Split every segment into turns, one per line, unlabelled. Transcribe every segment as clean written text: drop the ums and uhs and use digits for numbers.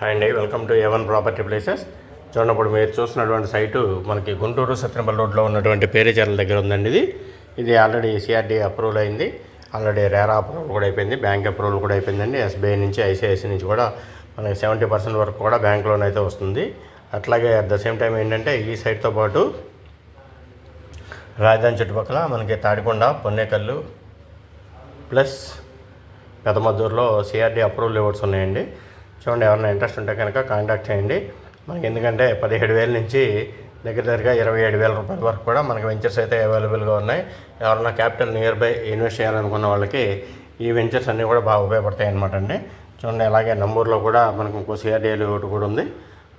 Hi అండి, welcome to A1 property places. చూడండి, ఇప్పుడు మీరు చూస్తున్నటువంటి సైటు మనకి గుంటూరు సత్యనపల్లి రోడ్లో ఉన్నటువంటి పేరేచర్ల దగ్గర ఉందండి. ఇది ఆల్రెడీ సిఆర్డీ అప్రూవల్ అయింది, ఆల్రెడీ రేరా అప్రూవల్ కూడా అయిపోయింది, బ్యాంక్ అప్రూవల్ కూడా అయిపోయిందండి. ఎస్బీఐ నుంచి, ఐసిఐసి నుంచి కూడా మనకి 70% వరకు కూడా బ్యాంక్ లోన్ అయితే వస్తుంది. అట్లాగే అట్ ద సేమ్ టైం ఏంటంటే ఈ సైట్తో పాటు రాజధాని చుట్టుపక్కల మనకి తాడికొండ, పొన్నేకల్లు ప్లస్ పెదమద్దూరులో సిఆర్డీ అప్రూవల్ లేఅవుట్స్ ఉన్నాయండి. చూడండి, ఎవరైనా ఇంట్రెస్ట్ ఉంటే కనుక కాంటాక్ట్ చేయండి. మనకి ఎందుకంటే 17,000 నుంచి దగ్గరగా 27,000 రూపాయల వరకు కూడా మనకి వెంచర్స్ అయితే అవైలబుల్గా ఉన్నాయి. ఎవరైనా క్యాపిటల్ నియర్ బై ఇన్వెస్ట్ చేయాలనుకున్న వాళ్ళకి ఈ వెంచర్స్ అన్నీ కూడా బాగా ఉపయోగపడతాయి అనమాట అండి. చూడండి, అలాగే నంబూరులో కూడా మనకు ఇంకో సిఆర్డీ లేఅవుట్ కూడా ఉంది.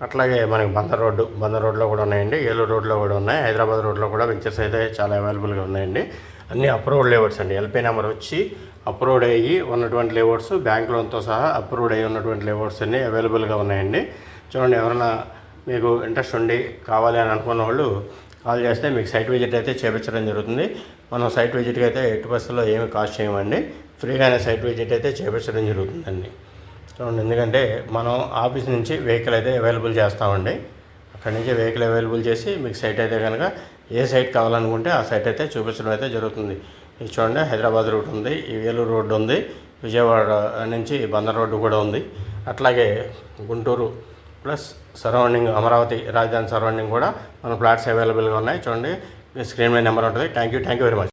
అట్లాగే మనకి బందర్ రోడ్లో కూడా ఉన్నాయండి, ఏలూరు రోడ్లో కూడా ఉన్నాయి, హైదరాబాద్ రోడ్లో కూడా వెంచర్స్ అయితే చాలా అవైలబుల్గా ఉన్నాయండి. అన్నీ అప్రూవ్డ్ లేఅవుట్స్ అండి. ఎల్పీ నెంబర్ వచ్చి అప్రూవ్డ్ అయ్యి ఉన్నటువంటి లేఅవుట్స్, బ్యాంక్ లోన్తో సహా అప్రూవ్డ్ అయ్యి ఉన్నటువంటి లేఅవుట్స్ అన్నీ అవైలబుల్గా ఉన్నాయండి. చూడండి, ఎవరైనా మీకు ఇంట్రెస్ట్ ఉండి కావాలి అని అనుకున్న వాళ్ళు కాల్ చేస్తే మీకు సైట్ విజిట్ అయితే చేయించడం జరుగుతుంది. మనం సైట్ విజిట్కి అయితే ఎట్టి బస్సులో ఏమి కాస్ట్ చేయమండి, ఫ్రీగానే సైట్ విజిట్ అయితే చేయించడం జరుగుతుందండి. చూడండి, ఎందుకంటే మనం ఆఫీస్ నుంచి వెహికల్ అయితే అవైలబుల్ చేస్తామండి. అక్కడి నుంచి వెహికల్ అవైలబుల్ చేసి మీకు సైట్ అయితే కనుక ఏ సైట్ కావాలనుకుంటే ఆ సైట్ అయితే చూపించడం అయితే జరుగుతుంది. ఇది చూడండి, హైదరాబాద్ రూట్ ఉంది, ఈ ఏలూరు రోడ్డు ఉంది, విజయవాడ నుంచి బందర్ రోడ్డు కూడా ఉంది. అట్లాగే గుంటూరు ప్లస్ సరౌండింగ్ అమరావతి రాజధాని సరౌండింగ్ కూడా మన ప్లాట్స్ అవైలబుల్గా ఉన్నాయి. చూడండి, స్క్రీన్ మీద నెంబర్ ఉంటుంది. Thank you very much.